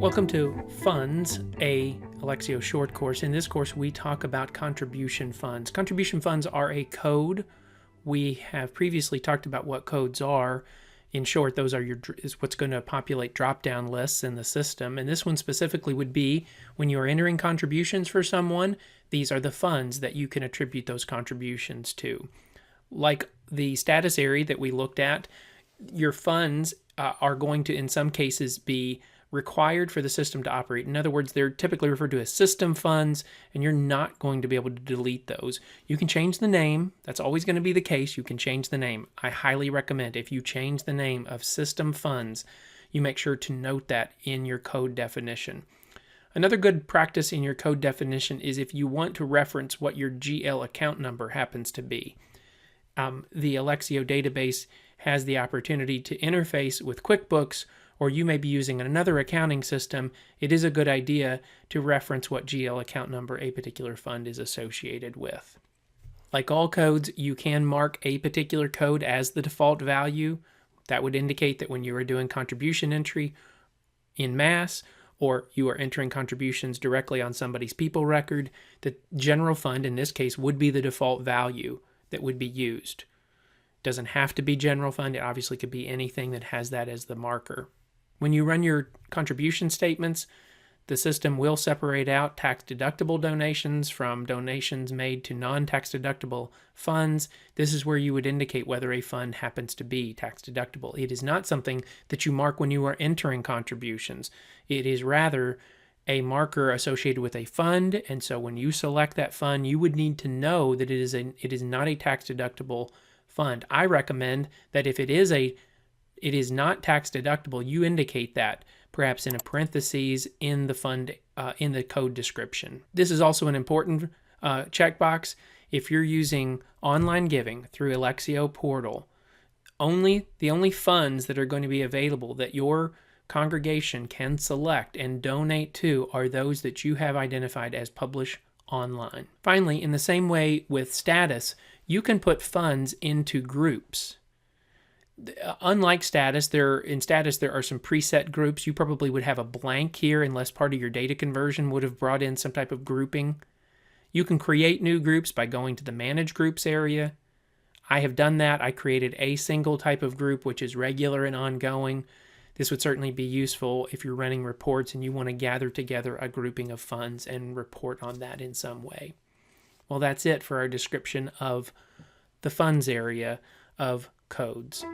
Welcome to Funds, a Alexio short course. In this course, we talk about contribution funds. Contribution funds are a code. We have previously talked about what codes are. In short, those are is what's going to populate drop-down lists in the system. And this one specifically would be when you are entering contributions for someone, these are the funds that you can attribute those contributions to. Like the status area that we looked at, your funds are going to, in some cases, be required for the system to operate. In other words, they're typically referred to as system funds, and you're not going to be able to delete those. You can change the name. That's always going to be the case. You can change the name. I highly recommend if you change the name of system funds, you make sure to note that in your code definition. Another good practice in your code definition is if you want to reference what your GL account number happens to be. The Alexio database has the opportunity to interface with QuickBooks, or you may be using another accounting system. It is a good idea to reference what GL account number a particular fund is associated with. Like all codes, you can mark a particular code as the default value. That would indicate that when you are doing contribution entry in mass, or you are entering contributions directly on somebody's people record, the general fund in this case would be the default value that would be used. It doesn't have to be general fund. It obviously could be anything that has that as the marker. When you run your contribution statements, the system will separate out tax-deductible donations from donations made to non-tax-deductible funds. This is where you would indicate whether a fund happens to be tax-deductible. It is not something that you mark when you are entering contributions. It is rather a marker associated with a fund, and so when you select that fund, you would need to know that it is not a tax-deductible fund. I recommend that if it is not tax-deductible, you indicate that, perhaps in a parentheses in the fund, in the code description. This is also an important checkbox. If you're using online giving through Alexio portal, the only funds that are going to be available that your congregation can select and donate to are those that you have identified as publish online. Finally, in the same way with status, you can put funds into groups. Unlike status, there are some preset groups. You probably would have a blank here unless part of your data conversion would have brought in some type of grouping. You can create new groups by going to the Manage Groups area. I have done that. I created a single type of group, which is regular and ongoing. This would certainly be useful if you're running reports and you want to gather together a grouping of funds and report on that in some way. Well, that's it for our description of the funds area of codes.